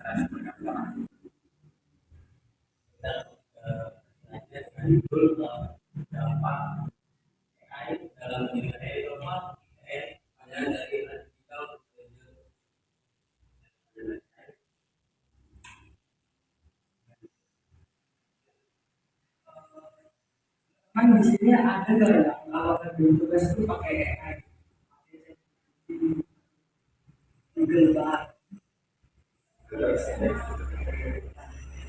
Kan di sini ada nggak ya kalau kerjain tugas itu pakai AI, Google Bar,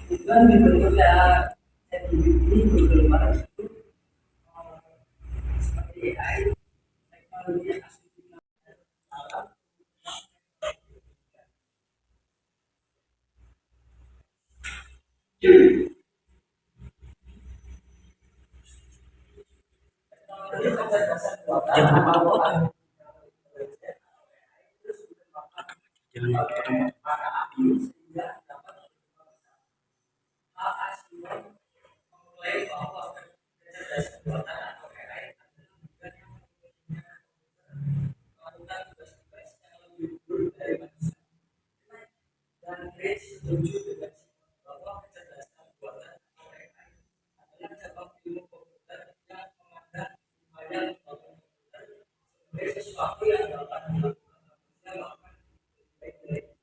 itu kan dibentuknya ChatGPT, Google Bar itu seperti AI, teknologi yang asli dalam kecerdasan buatan atau sehingga dapat hal asli mengklaim bahwa kecerdasan buatan atau AI melakukan tugas-tugas yang lebih buruk dari manusia. Dan Gates setuju dengan bahwa kecerdasan buatan atau AI adalah cabang ilmu komputer yang memandang upaya pembangunan komputer sebagai sesuatu yang dapat dilakukan manusia bahkan baik-baik.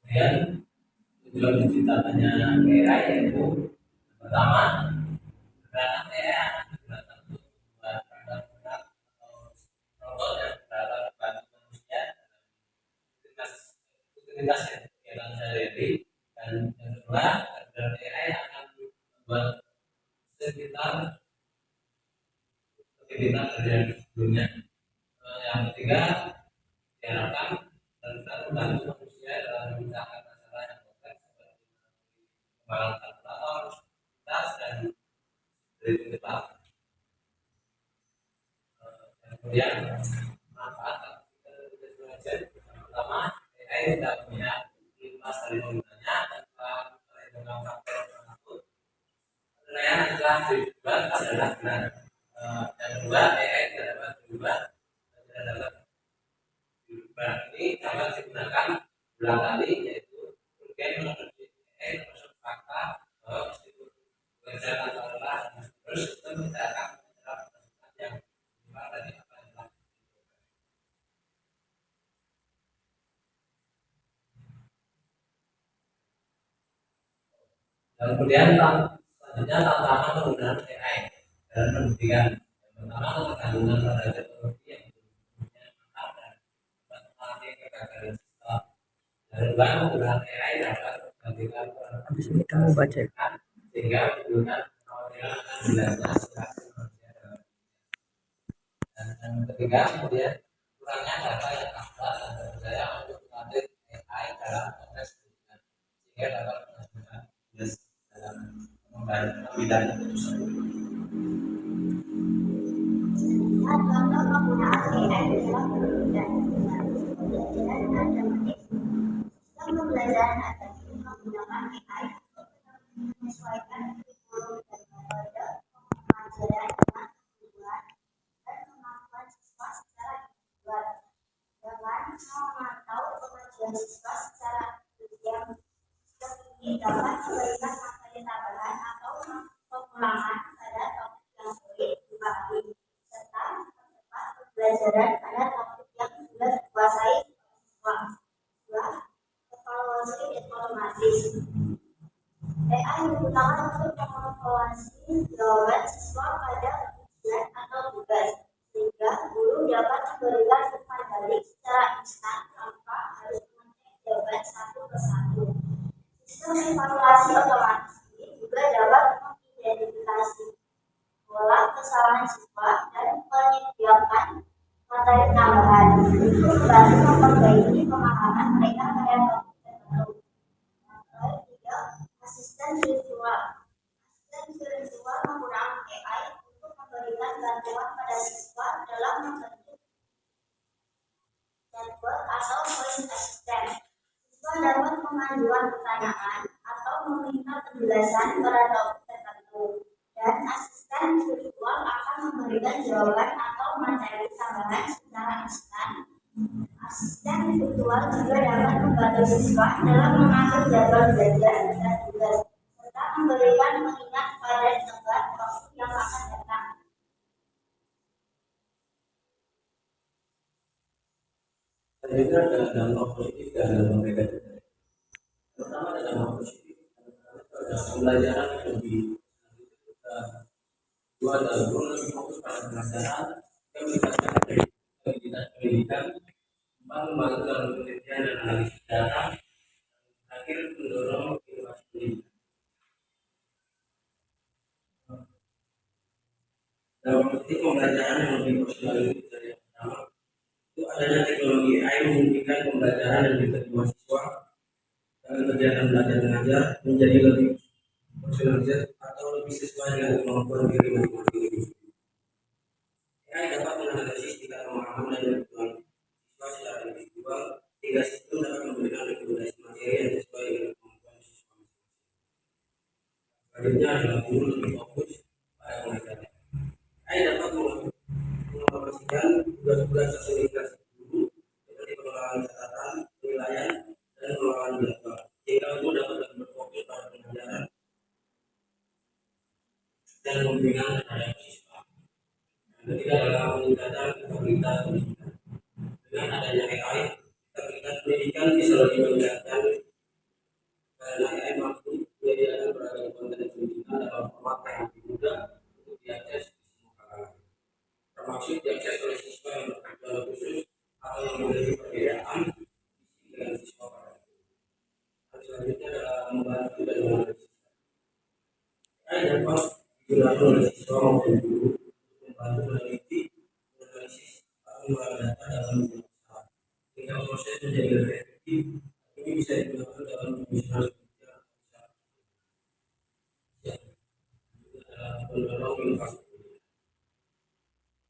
Kemudian tujuan diciptakannya AI yaitu pertama, gerakan AI akan digunakan untuk membuat perangkat atau robot yang dapat membantu manusia dalam aktivitas kegiatan sehari-hari. Dan yang kedua, gerakan AI akan membuat sekitar aktivitas dari yang sebelumnya. Yang ketiga, diharapkan dapat membantu manusia dalam memecahkan masalah yang kompleks seperti kembangan kalkulator, tas dan berhitung cepat. Kemudian manfaat artificial intelligence pertama, AI tidak punya lepas dari penggunanya tanpa perhitungan faktor tersebut. Penilaian yang telah dibuat adalah benar. Yang kedua, AI tidak dapat berubah dan tidak dapat berubah. Ini dapat digunakan berulang kali, yaitu kemudian mengerti AI termasuk fakta bahwa meskipun bekerja tanpa lelah terus sistem tidak akan menyerap masukan yang berulang dari apa yang telah. Dan kemudian selanjutnya tantangan penggunaan AI dalam pendidikan. Yang pertama, ketergantungan pada teknologi yang punya mahal dan dapat melatih kegagalan sistem. Yang kedua, penggunaan AI dapat menggantikan peran manusia sehingga penggunaan kekhawatiran akan hilangnya interaksi manusia dalam. Dan yang ketiga, kemudian kurangnya data yang akurat dan terpercaya untuk melatih AI dalam konteks pendidikan sehingga dapat menghasilkan dalam bidang tersebut. Contoh penggunaan AI dalam pendidikan pembelajaran matematik. Dalam pembelajaran matematik menggunakan AI untuk menyesuaikan kurikulum dan metode pembelajaran dengan kebutuhan dan kemampuan siswa secara individual. Dengan memantau kemajuan siswa secara individual, sistem ini dapat memberikan materi tambahan atau pengulangan pada topik yang sulit dipahami serta mempercepat pembelajaran pada topik yang sudah dikuasai siswa. Dua, evaluasi otomatis. AI digunakan untuk mengevaluasi jawaban siswa pada ujian atau tugas, sehingga guru dapat memberikan umpan balik secara instan tanpa harus mengecek jawaban satu persatu. Sistem evaluasi otomatis ini juga dapat mengidentifikasi pola kesalahan siswa dan menyediakan materi tambahan untuk membantu memperbaiki pemahaman mereka pada topik tertentu. Tiga, asisten virtual. Asisten virtual menggunakan AI untuk memberikan bantuan pada siswa dalam membentuk chatbot atau voice assistant. Siswa dapat mengajukan pertanyaan atau meminta penjelasan pada topik tertentu, dan asisten virtual akan memberikan jawaban atau mencari tambahan secara instan. Asisten virtual juga dapat membantu siswa dalam mengatur jadwal belajar dan tugas, serta memberikan pengingat pada tenggat waktu yang akan datang. Selanjutnya ada dampak positif dan dampak negatif. Pertama ada dampak positif, ada pembelajaran yang lebih kedua adalah guru lebih fokus pada pelajaran yang melibatkan aktivitas pendidikan, membantu dalam penelitian dan analisis data, akhir mendorong inovasi pendidikan. Dampak positif pembelajaran yang lebih personal dari yang pertama itu adanya teknologi AI memungkinkan pembelajaran yang diterima siswa dalam kegiatan belajar mengajar menjadi lebih personalisasi atau lebih sesuai dengan kemampuan diri masing-masing. AI dapat menganalisis tingkat pemahaman dan kebutuhan siswa secara individual sehingga sistem dapat memberikan rekomendasi materi yang sesuai dengan kemampuan siswa. Selanjutnya adalah guru lebih fokus pada pengajaran. AI dapat mengoperasikan tugas-tugas sosialisasi guru seperti pengelolaan catatan, penilaian, dan pengelolaan jadwal sehingga guru dapat lebih berfokus pada pengajaran dan pembinaan terhadap siswa. Yang ketiga adalah peningkatan kualitas pendidikan. Dengan adanya AI, kualitas pendidikan bisa lebih meningkatkan karena AI mampu menyediakan beragam konten pendidikan dalam format yang lebih mudah untuk diakses di semua kalangan, termasuk diakses oleh siswa yang berkebutuhan khusus atau yang memiliki perbedaan visi dengan siswa pada. Selanjutnya adalah membantu dan menganalisis. AI dapat digunakan oleh siswa maupun guru untuk membantu meneliti, menganalisis, atau mengolah data dalam bentuk sehingga proses menjadi lebih efektif. Ini bisa digunakan dalam penyusunan kebijakan adalah pendorong inovasi.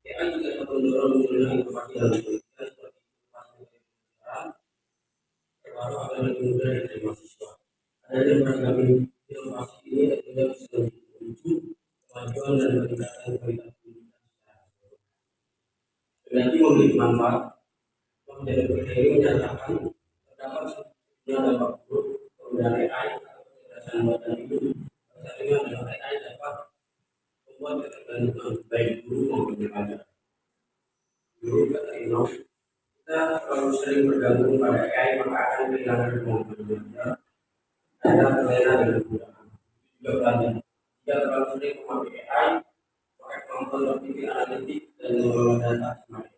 AI juga dapat mendorong munculnya inovasi dalam pendidikan seperti inovasi pembelajaran terbaru agar lebih mudah diterima siswa. Adanya beragam inovasi ini tentunya bisa memicu kemajuan dan meningkatkan kualitas pendidikan secara keseluruhan. Kendati memiliki manfaat, menjadi kriteria menyatakan terdapat sejumlah dampak buruk penggunaan AI atau kecerdasan buatan itu. Salah satunya adalah AI dapat membuat ketergantungan baik guru maupun pelajar. Guru kata Inom, kita terlalu sering bergantung pada AI maka akan kehilangan kemampuan belajar dan terlena dengan penggunaan. Juga pelajar, jika terlalu sering memakai AI, maka kemampuan berpikir analitik dan mengelola data semakin.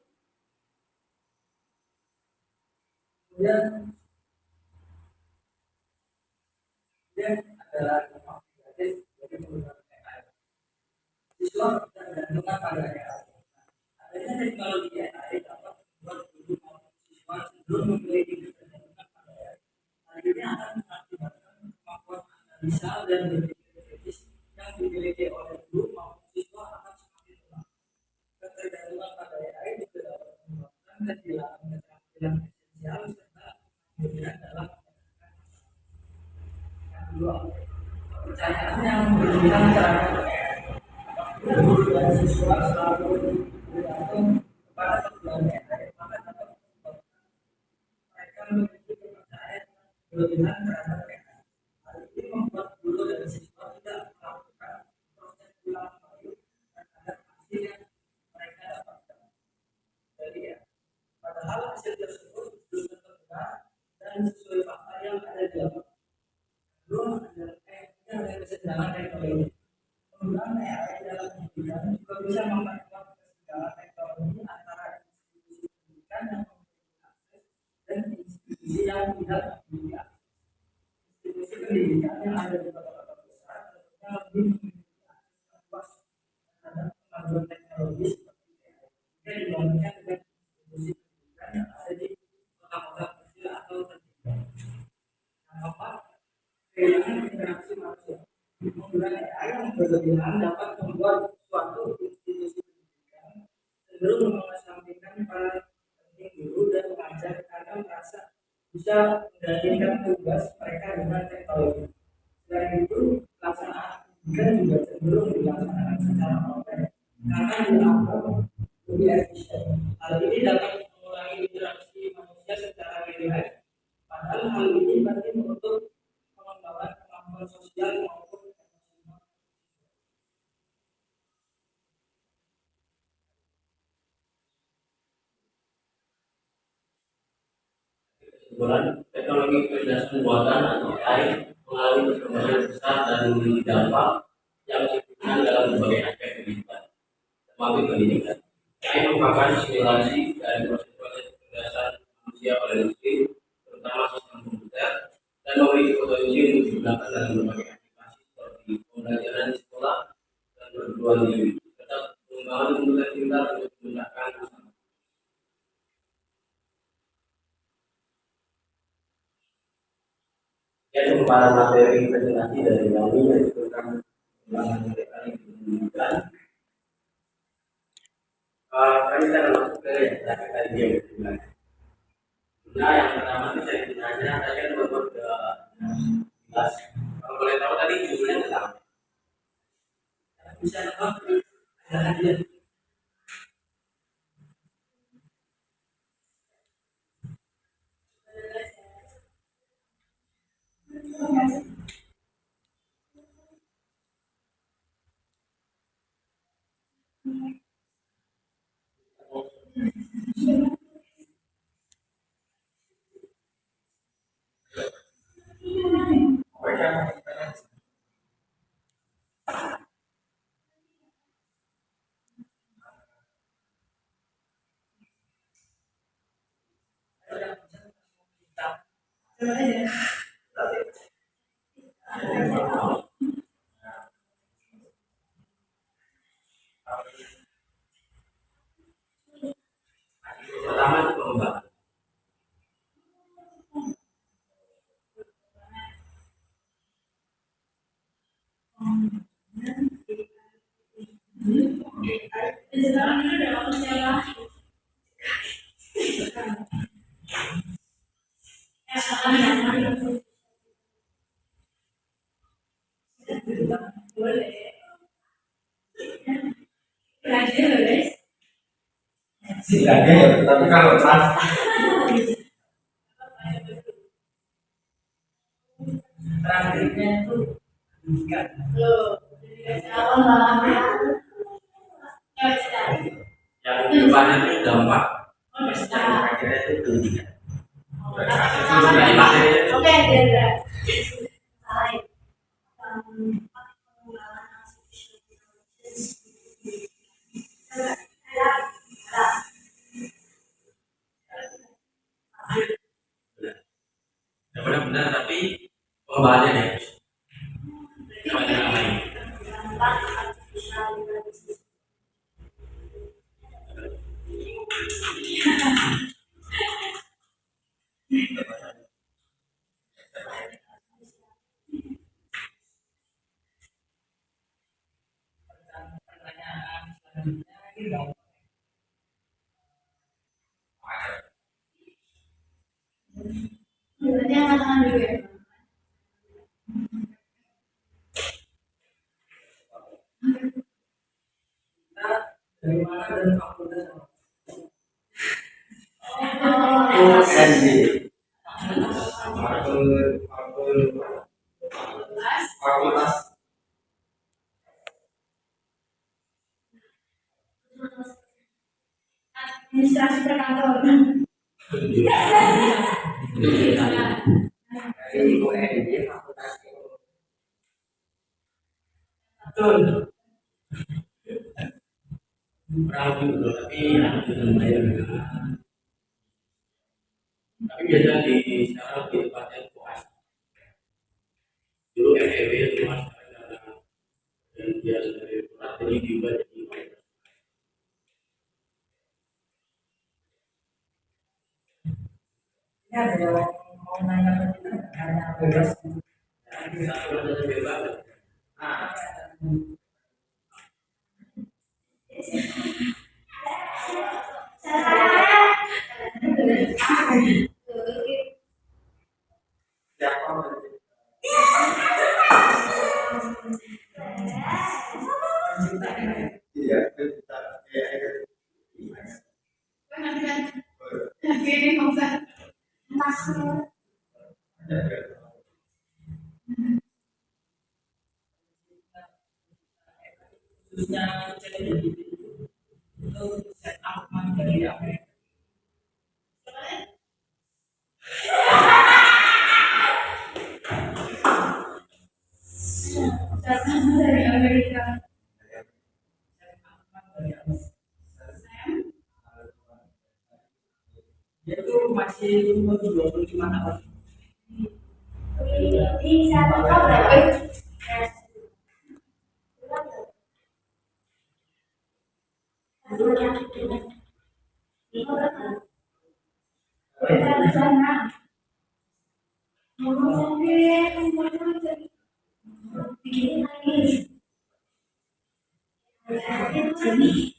Kemudian adalah dampak negatif dari penggunaan AI. Siswa tergantung pada AI. Adanya teknologi AI dapat membuat guru maupun siswa cenderung memiliki ketergantungan pada AI. Hal ini akan mengakibatkan kemampuan analisa dan berpikir kritis yang dimiliki oleh guru maupun siswa akan semakin lemah. Ketergantungan pada AI juga dapat menyebabkan kehilangan keterampilan esensial serta kemungkinan dalam kedua, kepercayaan yang berlebihan terhadap guru dan siswa selalu bergantung kepada penggunaan AI, maka dapat menyebabkan mereka memiliki kepercayaan berlebihan terhadap AI. Hal ini membuat guru dan siswa tidak melakukan proses ulang kembali terhadap hasil yang mereka dapatkan dari AI. Padahal hasil tersebut belum tentu benar dan sesuai fakta yang ada di lapangan. Belum ada kesenjangan teknologi. Penggunaan AI dalam pendidikan juga bisa memperkuat kesenjangan teknologi antara institusi pendidikan yang memiliki akses dan institusi yang tidak memiliki akses. Institusi pendidikan yang ada di kota-kota besar tentunya lebih memiliki akses yang luas terhadap kemajuan teknologi seperti AI jika dibandingkan dengan institusi pendidikan yang ada di kota-kota kecil atau tertinggal. Yang keempat, kehilangan interaksi manusia. Penggunaan AI yang berlebihan dapat membuat suatu institusi pendidikan cenderung mengesampingkan para pendidik guru dan pengajar karena merasa bisa menggantikan tugas mereka dengan teknologi. Selain itu, pelaksanaan pendidikan juga cenderung dilaksanakan secara online karena dianggap lebih efisien. Hal ini dapat mengurangi interaksi manusia secara real. Padahal hal ini penting untuk pengembangan kemampuan sosial maupun emosional. Kesimpulan, teknologi kecerdasan buatan atau AI mengalami perkembangan besar dan memiliki dampak yang signifikan dalam berbagai aspek kehidupan, termasuk pendidikan. AI merupakan simulasi dari proses-proses kecerdasan manusia pada industri, terutama sistem komputer, dan memiliki potensi untuk digunakan dalam berbagai aplikasi seperti pembelajaran di sekolah dan perguruan tinggi, serta pengembangan komputer pintar untuk memudahkan usaha. Dan pengembangan materi presentasi dari kami yaitu tentang pengembangan materi pendidikan. Kami akan masuk ke tadi yang kedua. Nah, yang pertama itu saya tanya, tadi kan buat ke jelas. Kalau boleh tahu tadi judulnya tentang bisa apa? Ada dia. Pertama itu pengembangan. Silahkan ya, tapi kalau pas terakhirnya itu bukan. Yang depannya itu dampak. Yang akhirnya itu pendidikan. Dari materi itu. Ya benar-benar tapi pembahasannya ya. Dari mana dan fakultas UNJ fakultas Administrasi perkantoran. dari UNJ fakultas betul. Kurang dulu tapi lumayan. Tapi biasanya di sekarang di tempatnya puas. Dulu FEB itu mas dan dia dari strategi juga jadi Ya, ada mau nanya ke kita karena bebas. satu dari bebas. Nah, siapa iya kita Gini nggak usah. Masuk. khususnya ChatGPT itu setup dari Amerika. Datang dari Amerika. Setup dari Amerika. Dia tuh masih umur 25 tahun. Di satu kau berapa? Di sana. Ngomong sampai ngomong jadi bikin nangis. Jadi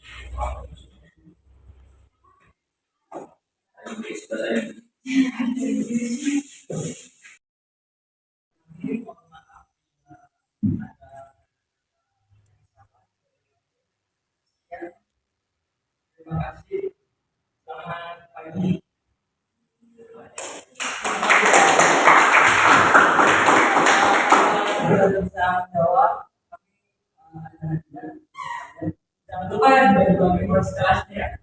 Terima kasih. Selamat pagi. Sudah bisa menjawab. Jangan lupa bagi kelas kelasnya.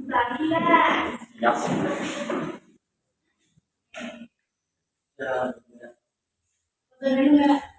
lagi lah. Ya. Betul enggak?